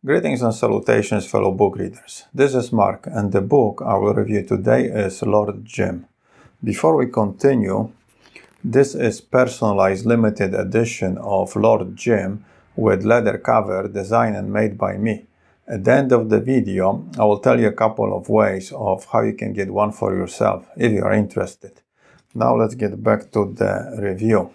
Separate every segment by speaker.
Speaker 1: Greetings and salutations, fellow book readers. This is Mark, and the book I will review today is Lord Jim. Before we continue, this is personalized limited edition of Lord Jim with leather cover designed and made by me. At the end of the video, I will tell you a couple of ways of how you can get one for yourself if you are interested. Now let's get back to the review.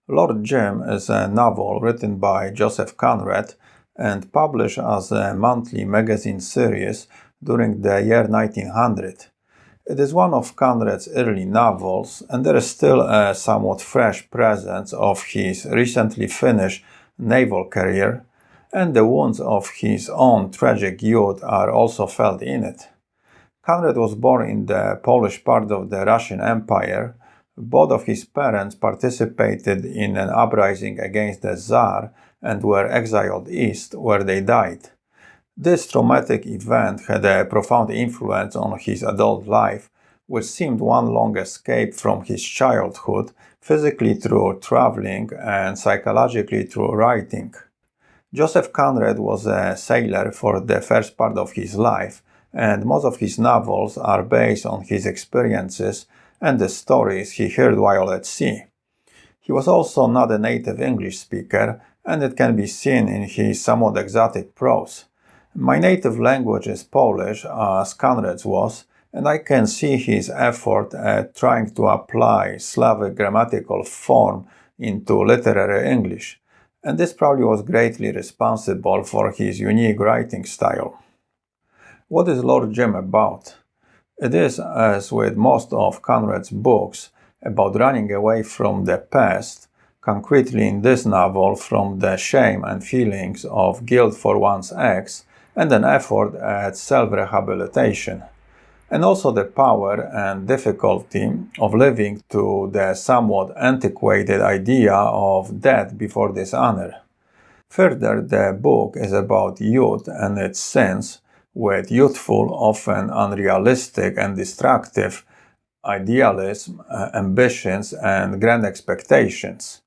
Speaker 1: Lord Jim is a novel written by Joseph Conrad and published as a monthly magazine series during the year 1900. It is one of Conrad's early novels, and there is still a somewhat fresh presence of his recently finished naval career, and the wounds of his own tragic youth are also felt in it. Conrad was born in the Polish part of the Russian Empire. Both of his parents participated in an uprising against the Tsar and were exiled east, where they died. This traumatic event had a profound influence on his adult life, which seemed one long escape from his childhood, physically through traveling and psychologically through writing. Joseph Conrad was a sailor for the first part of his life, and most of his novels are based on his experiences and the stories he heard while at sea. He was also not a native English speaker, and it can be seen in his somewhat exotic prose. My native language is Polish, as Conrad's was, and I can see his effort at trying to apply Slavic grammatical form into literary English, and this probably was greatly responsible for his unique writing style. What is Lord Jim about? It is, as with most of Conrad's books, about running away from the past, concretely in this novel from the shame and feelings of guilt for one's acts and an effort at self-rehabilitation, and also the power and difficulty of living to the somewhat antiquated idea of death before dishonor. Further, the book is about youth and its sins, with youthful, often unrealistic and destructive idealism, ambitions, and grand expectations,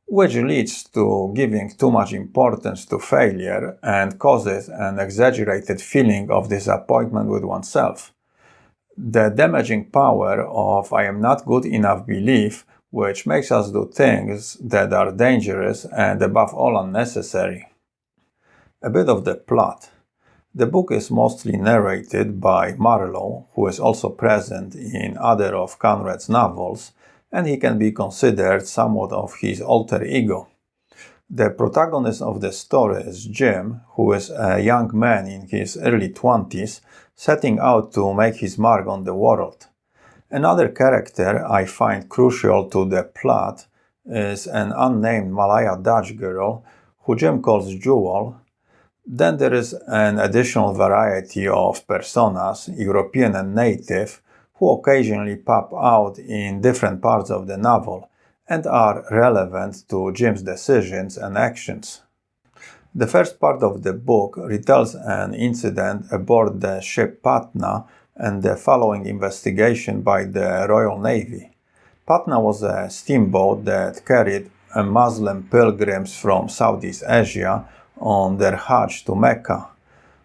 Speaker 1: which leads to giving too much importance to failure and causes an exaggerated feeling of disappointment with oneself. The damaging power of I am not good enough belief, which makes us do things that are dangerous and above all unnecessary. A bit of the plot. The book is mostly narrated by Marlowe, who is also present in other of Conrad's novels, and he can be considered somewhat of his alter ego. The protagonist of the story is Jim, who is a young man in his early 20s, setting out to make his mark on the world. Another character I find crucial to the plot is an unnamed Malaya Dutch girl, who Jim calls Jewel. Then there is an additional variety of personas, European and native, who occasionally pop out in different parts of the novel and are relevant to Jim's decisions and actions. The first part of the book retells an incident aboard the ship Patna and the following investigation by the Royal Navy. Patna was a steamboat that carried Muslim pilgrims from Southeast Asia on their Hajj to Mecca.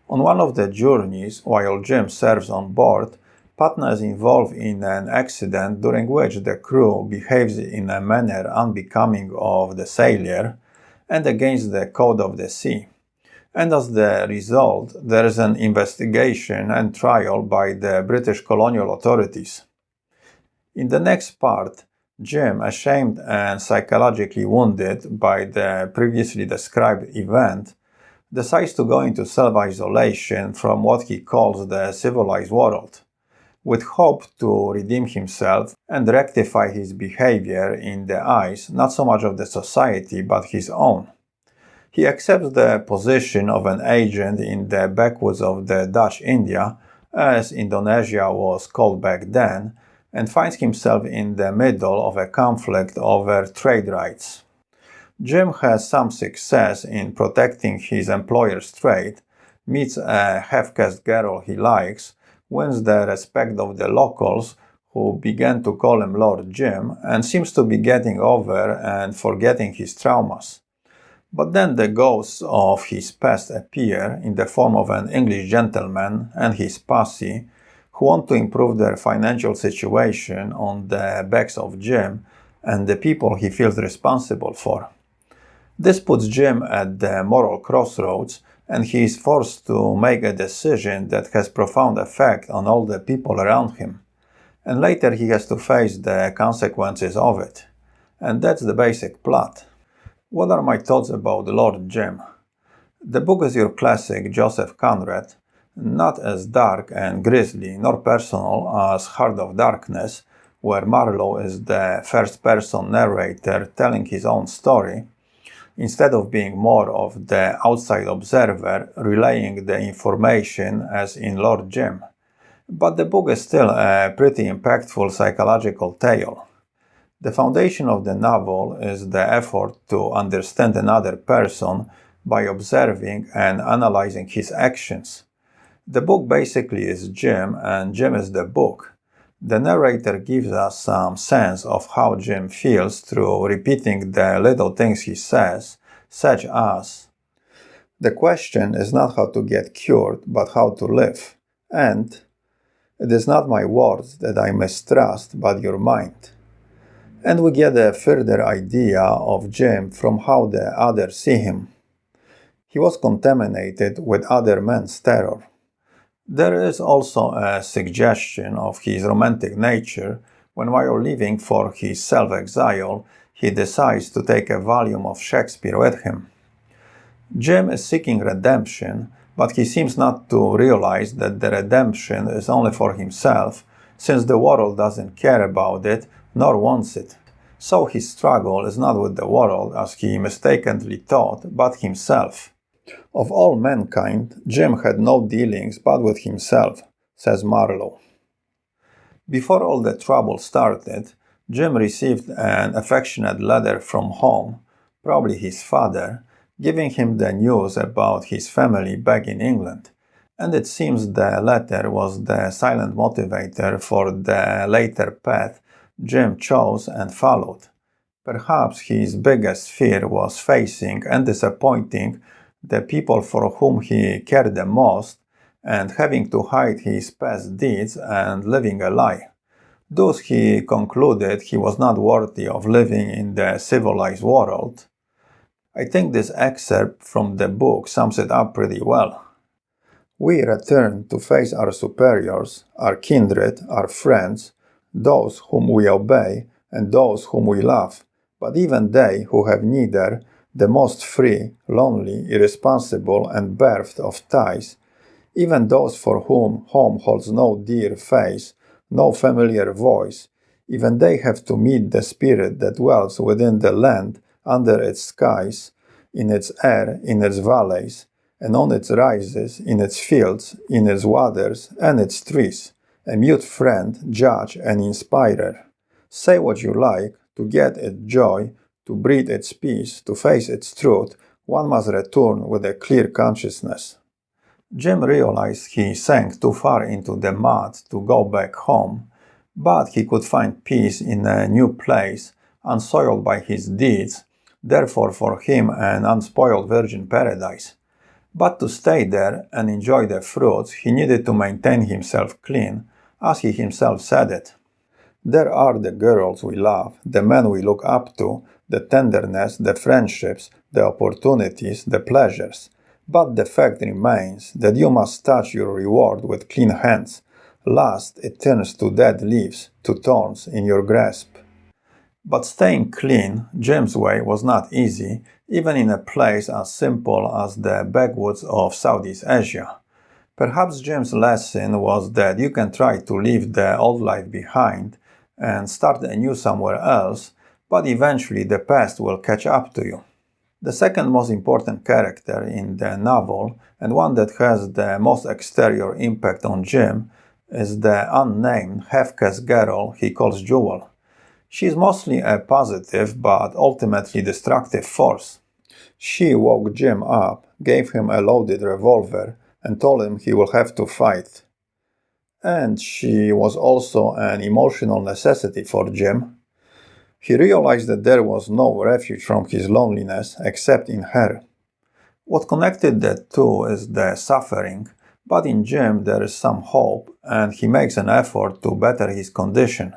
Speaker 1: On one of the journeys, while Jim serves on board, Patna is involved in an accident during which the crew behaves in a manner unbecoming of the sailor and against the code of the sea. And as the result, there is an investigation and trial by the British colonial authorities. In the next part, Jim, ashamed and psychologically wounded by the previously described event, decides to go into self-isolation from what he calls the civilized world, with hope to redeem himself and rectify his behavior in the eyes not so much of the society but his own. He accepts the position of an agent in the backwoods of the Dutch India, as Indonesia was called back then, and finds himself in the middle of a conflict over trade rights. Jim has some success in protecting his employer's trade, meets a half-caste girl he likes, wins the respect of the locals, who began to call him Lord Jim, and seems to be getting over and forgetting his traumas. But then the ghosts of his past appear in the form of an English gentleman and his posse who want to improve their financial situation on the backs of Jim and the people he feels responsible for. This puts Jim at the moral crossroads, and he is forced to make a decision that has profound effect on all the people around him. And later he has to face the consequences of it. And that's the basic plot. What are my thoughts about Lord Jim? The book is your classic Joseph Conrad, not as dark and grisly nor personal as Heart of Darkness, where Marlowe is the first-person narrator telling his own story, instead of being more of the outside observer relaying the information as in Lord Jim. But the book is still a pretty impactful psychological tale. The foundation of the novel is the effort to understand another person by observing and analyzing his actions. The book basically is Jim, and Jim is the book. The narrator gives us some sense of how Jim feels through repeating the little things he says, such as, "The question is not how to get cured, but how to live," and "It is not my words that I mistrust, but your mind." And we get a further idea of Jim from how the others see him. He was contaminated with other men's terror. There is also a suggestion of his romantic nature when, while leaving for his self-exile, he decides to take a volume of Shakespeare with him. Jim is seeking redemption, but he seems not to realize that the redemption is only for himself, since the world doesn't care about it nor wants it. So his struggle is not with the world, as he mistakenly thought, but himself. Of all mankind, Jim had no dealings but with himself, says Marlowe. Before all the trouble started, Jim received an affectionate letter from home, probably his father, giving him the news about his family back in England, and it seems the letter was the silent motivator for the later path Jim chose and followed. Perhaps his biggest fear was facing and disappointing the people for whom he cared the most, and having to hide his past deeds and living a lie. Thus he concluded he was not worthy of living in the civilized world. I think this excerpt from the book sums it up pretty well. We return to face our superiors, our kindred, our friends, those whom we obey and those whom we love, but even they who have neither the most free, lonely, irresponsible, and bereft of ties, even those for whom home holds no dear face, no familiar voice, even they have to meet the spirit that dwells within the land, under its skies, in its air, in its valleys, and on its rises, in its fields, in its waters, and its trees, a mute friend, judge, and inspirer. Say what you like, to get its joy, to breathe its peace, to face its truth, one must return with a clear consciousness. Jim realized he sank too far into the mud to go back home, but he could find peace in a new place, unsoiled by his deeds, therefore for him an unspoiled virgin paradise. But to stay there and enjoy the fruits, he needed to maintain himself clean, as he himself said it. There are the girls we love, the men we look up to, the tenderness, the friendships, the opportunities, the pleasures. But the fact remains that you must touch your reward with clean hands, lest it turns to dead leaves, to thorns in your grasp. But staying clean, Jim's way, was not easy, even in a place as simple as the backwoods of Southeast Asia. Perhaps Jim's lesson was that you can try to leave the old life behind and start anew somewhere else, but eventually the past will catch up to you. The second most important character in the novel, and one that has the most exterior impact on Jim, is the unnamed half-caste girl he calls Jewel. She is mostly a positive but ultimately destructive force. She woke Jim up, gave him a loaded revolver, and told him he will have to fight. And she was also an emotional necessity for Jim. He realized that there was no refuge from his loneliness except in her. What connected the two is the suffering, but in Jim there is some hope, and he makes an effort to better his condition.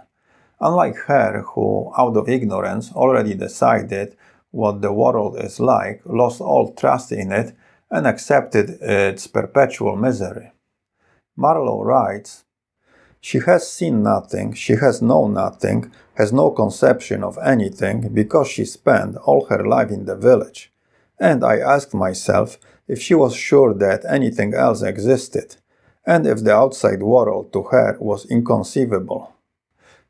Speaker 1: Unlike her, who, out of ignorance, already decided what the world is like, lost all trust in it, and accepted its perpetual misery. Marlowe writes, "She has seen nothing, she has known nothing, has no conception of anything, because she spent all her life in the village. And I asked myself if she was sure that anything else existed, and if the outside world to her was inconceivable.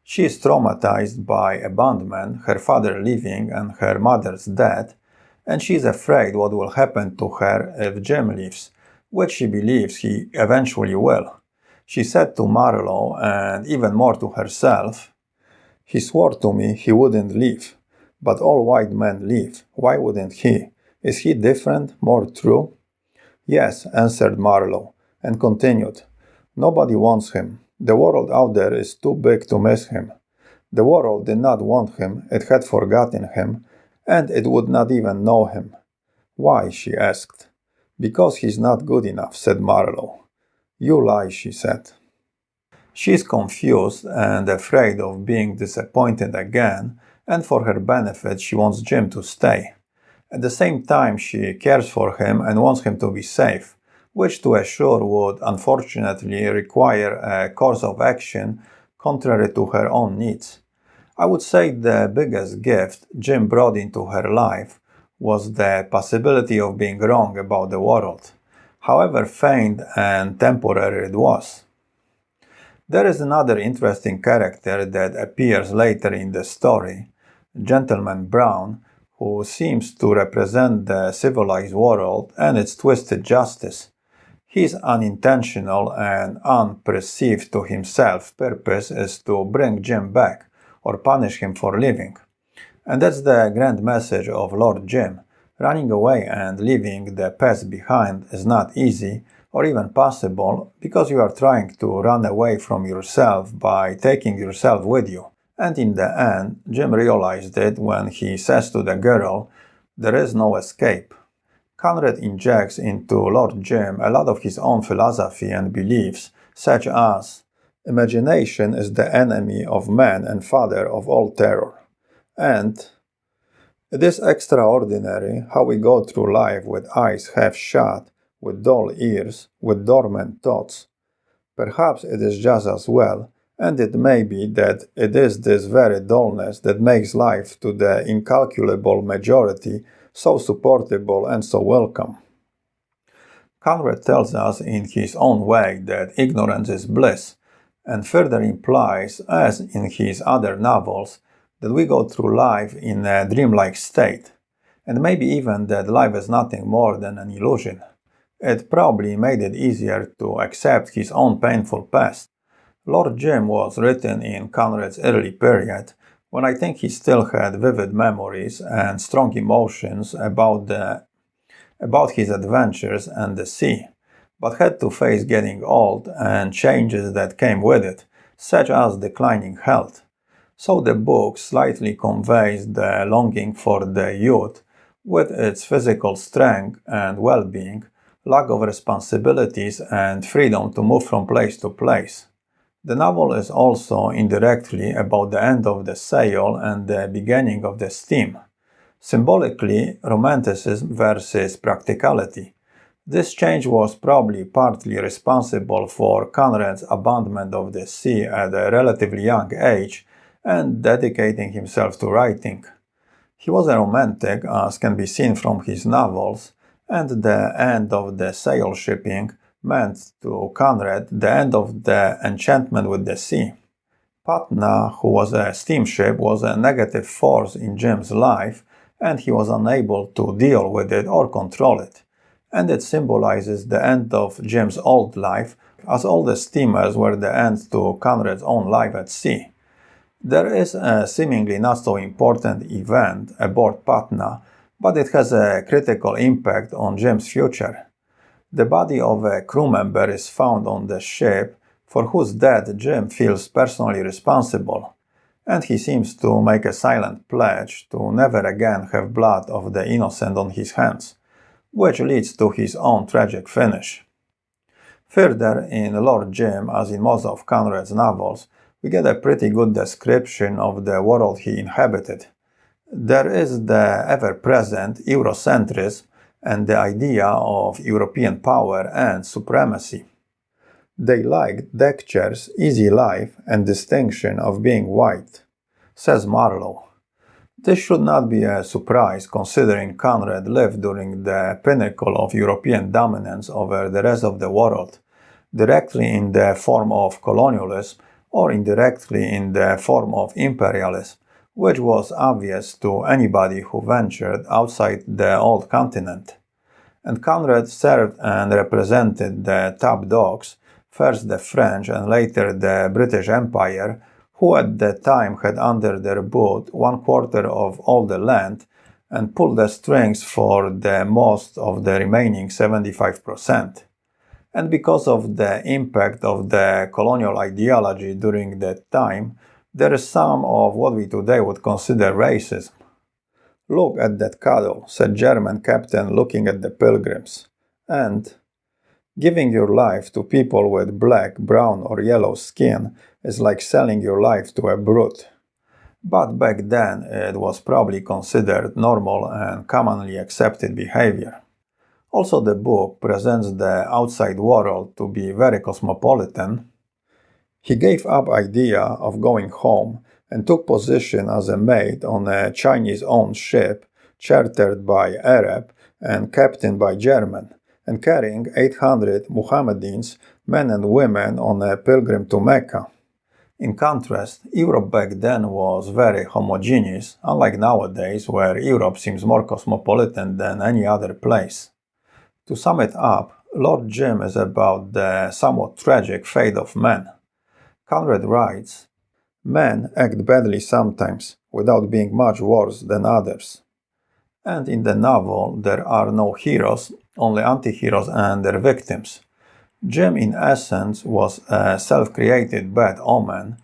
Speaker 1: She is traumatized by abandonment, her father leaving and her mother's death, and she is afraid what will happen to her if Jim leaves, which she believes he eventually will. She said to Marlowe, and even more to herself, 'He swore to me he wouldn't leave. But all white men leave. Why wouldn't he? Is he different, more true?' 'Yes,' answered Marlowe, and continued, 'Nobody wants him. The world out there is too big to miss him. The world did not want him, it had forgotten him, and it would not even know him.' 'Why?' she asked. 'Because he's not good enough,' said Marlowe. 'You lie,' she said. She is confused and afraid of being disappointed again, and for her benefit she wants Jim to stay. At the same time she cares for him and wants him to be safe, which to assure would unfortunately require a course of action contrary to her own needs. I would say the biggest gift Jim brought into her life was the possibility of being wrong about the world, however faint and temporary it was. There is another interesting character that appears later in the story, Gentleman Brown, who seems to represent the civilized world and its twisted justice. His unintentional and unperceived to himself purpose is to bring Jim back, or punish him for leaving. And that's the grand message of Lord Jim. Running away and leaving the past behind is not easy, or even possible, because you are trying to run away from yourself by taking yourself with you. And in the end, Jim realized it when he says to the girl, "There is no escape." Conrad injects into Lord Jim a lot of his own philosophy and beliefs, such as, "Imagination is the enemy of man and father of all terror," and "It is extraordinary how we go through life with eyes half shut, with dull ears, with dormant thoughts. Perhaps it is just as well, and it may be that it is this very dullness that makes life to the incalculable majority so supportable and so welcome." Conrad tells us in his own way that ignorance is bliss, and further implies, as in his other novels, that we go through life in a dreamlike state, and maybe even that life is nothing more than an illusion. It probably made it easier to accept his own painful past. Lord Jim was written in Conrad's early period, when I think he still had vivid memories and strong emotions about his adventures and the sea, but had to face getting old and changes that came with it, such as declining health. So the book slightly conveys the longing for the youth, with its physical strength and well-being, lack of responsibilities, and freedom to move from place to place. The novel is also indirectly about the end of the sail and the beginning of the steam. Symbolically, romanticism versus practicality. This change was probably partly responsible for Conrad's abandonment of the sea at a relatively young age and dedicating himself to writing. He was a romantic, as can be seen from his novels, and the end of the sail shipping meant to Conrad the end of the enchantment with the sea. Patna, who was a steamship, was a negative force in Jim's life, and he was unable to deal with it or control it. And it symbolizes the end of Jim's old life, as all the steamers were the end to Conrad's own life at sea. There is a seemingly not so important event aboard Patna, but it has a critical impact on Jim's future. The body of a crew member is found on the ship, for whose death Jim feels personally responsible. and he seems to make a silent pledge to never again have blood of the innocent on his hands, which leads to his own tragic finish. Further, in Lord Jim, as in most of Conrad's novels, we get a pretty good description of the world he inhabited. There is the ever-present Eurocentrism and the idea of European power and supremacy. They liked deck chairs, easy life, and distinction of being white, says Marlowe. This should not be a surprise considering Conrad lived during the pinnacle of European dominance over the rest of the world, directly in the form of colonialism or indirectly in the form of imperialism, which was obvious to anybody who ventured outside the old continent. And Conrad served and represented the top dogs, first the French and later the British Empire, who at that time had under their boot 1/4 of all the land and pulled the strings for the most of the remaining 75%. And because of the impact of the colonial ideology during that time, there is some of what we today would consider racism. "Look at that cattle," said German captain looking at the pilgrims, and "giving your life to people with black, brown or yellow skin is like selling your life to a brute." But back then it was probably considered normal and commonly accepted behavior. Also, the book presents the outside world to be very cosmopolitan. He gave up idea of going home and took position as a mate on a Chinese-owned ship chartered by Arab and captained by German, and carrying 800 Mohammedans, men and women, on a pilgrim to Mecca. In contrast, Europe back then was very homogeneous, unlike nowadays where Europe seems more cosmopolitan than any other place. To sum it up, Lord Jim is about the somewhat tragic fate of men. Conrad writes, "Men act badly sometimes, without being much worse than others." And in the novel, there are no heroes, only anti-heroes and their victims. Jim, in essence, was a self-created bad omen,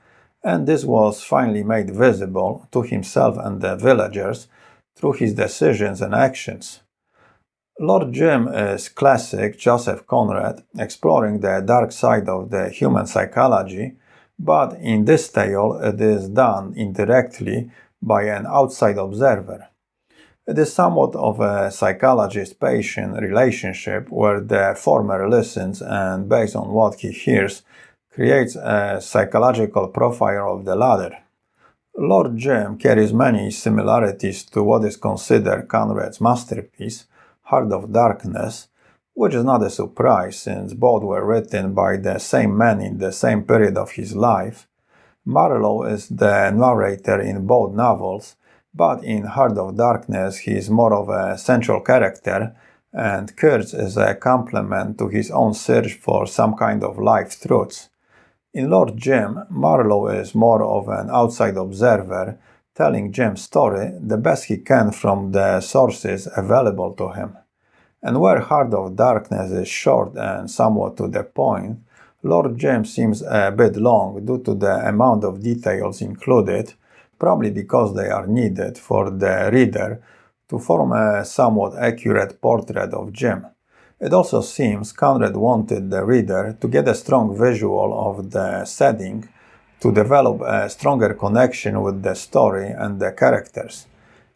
Speaker 1: and this was finally made visible to himself and the villagers through his decisions and actions. Lord Jim is classic Joseph Conrad, exploring the dark side of the human psychology, but in this tale it is done indirectly by an outside observer. It is somewhat of a psychologist-patient relationship where the former listens and, based on what he hears, creates a psychological profile of the latter. Lord Jim carries many similarities to what is considered Conrad's masterpiece, Heart of Darkness, which is not a surprise since both were written by the same man in the same period of his life. Marlowe is the narrator in both novels, but in Heart of Darkness he is more of a central character, and Kurtz is a complement to his own search for some kind of life truths. In Lord Jim, Marlowe is more of an outside observer, telling Jim's story the best he can from the sources available to him. And where Heart of Darkness is short and somewhat to the point, Lord Jim seems a bit long due to the amount of details included, probably because they are needed for the reader to form a somewhat accurate portrait of Jim. It also seems Conrad wanted the reader to get a strong visual of the setting to develop a stronger connection with the story and the characters,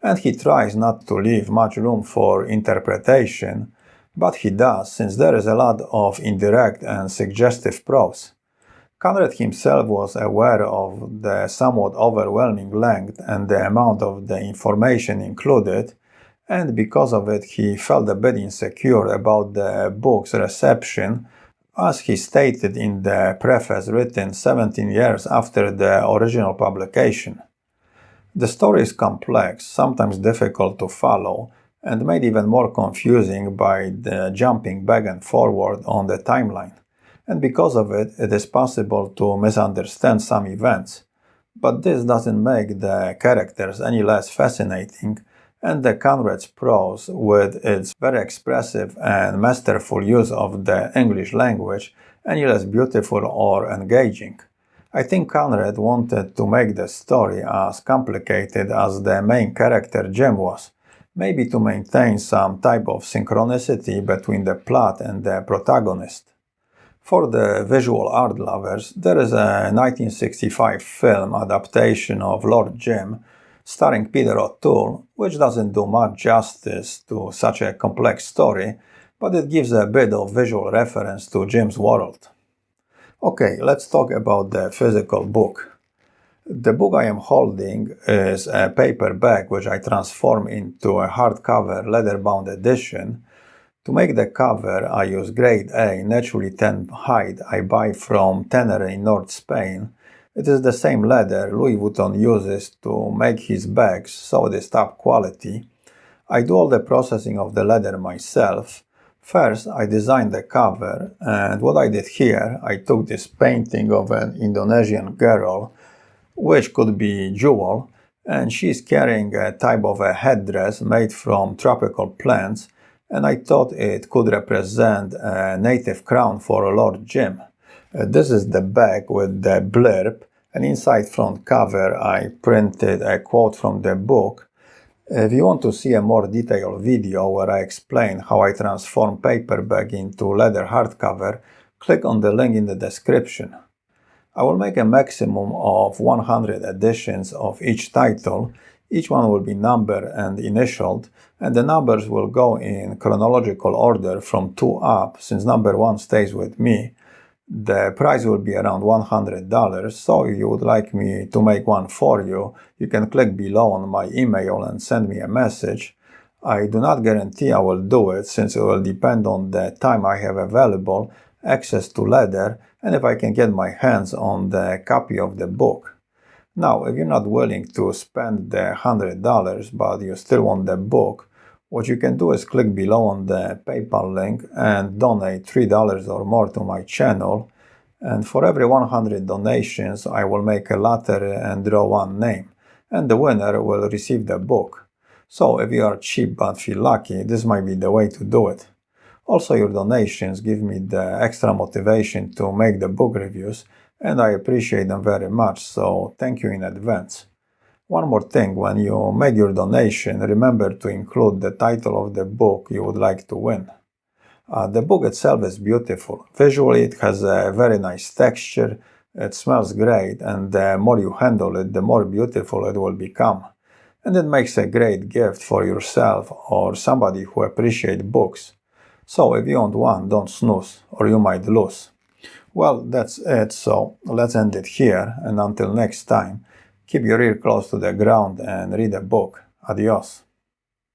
Speaker 1: and he tries not to leave much room for interpretation, but he does since there is a lot of indirect and suggestive prose. Conrad himself was aware of the somewhat overwhelming length and the amount of the information included, and because of it he felt a bit insecure about the book's reception, as he stated in the preface written 17 years after the original publication. The story is complex, sometimes difficult to follow, and made even more confusing by the jumping back and forward on the timeline, and because of it, it is possible to misunderstand some events. But this doesn't make the characters any less fascinating, and the Conrad's prose, with its very expressive and masterful use of the English language, any less beautiful or engaging. I think Conrad wanted to make the story as complicated as the main character Jem was, maybe to maintain some type of synchronicity between the plot and the protagonist. For the visual art lovers, there is a 1965 film adaptation of Lord Jim starring Peter O'Toole, which doesn't do much justice to such a complex story, but it gives a bit of visual reference to Jim's world. Okay, let's talk about the physical book. The book I am holding is a paperback which I transform into a hardcover leather-bound edition. To make the cover, I use grade A naturally tanned hide I buy from Tanner in North Spain. It is the same leather Louis Vuitton uses to make his bags, so it is top quality. I do all the processing of the leather myself. First, I designed the cover, and what I did here, I took this painting of an Indonesian girl, which could be jewel, and she's carrying a type of a headdress made from tropical plants, and I thought it could represent a native crown for Lord Jim. This is the back with the blurb, and inside front cover I printed a quote from the book. If you want to see a more detailed video where I explain how I transform paperback into leather hardcover, click on the link in the description. I will make a maximum of 100 editions of each title. Each one will be numbered and initialed, and the numbers will go in chronological order from 2 up, since number 1 stays with me. The price will be around $100, so if you would like me to make one for you, you can click below on my email and send me a message. I do not guarantee I will do it, since it will depend on the time I have available, access to leather, and if I can get my hands on the copy of the book. Now, if you're not willing to spend the $100 but you still want the book, what you can do is click below on the PayPal link and donate $3 or more to my channel. And for every 100 donations, I will make a lottery and draw one name, and the winner will receive the book. So if you are cheap but feel lucky, this might be the way to do it. Also, your donations give me the extra motivation to make the book reviews, and I appreciate them very much, so thank you in advance. One more thing, when you make your donation, remember to include the title of the book you would like to win. The book itself is beautiful. Visually, it has a very nice texture, it smells great, and the more you handle it, the more beautiful it will become. And it makes a great gift for yourself or somebody who appreciates books. So if you want one, don't snooze, or you might lose. Well, that's it, so let's end it here, and until next time, keep your ear close to the ground and read a book. Adios.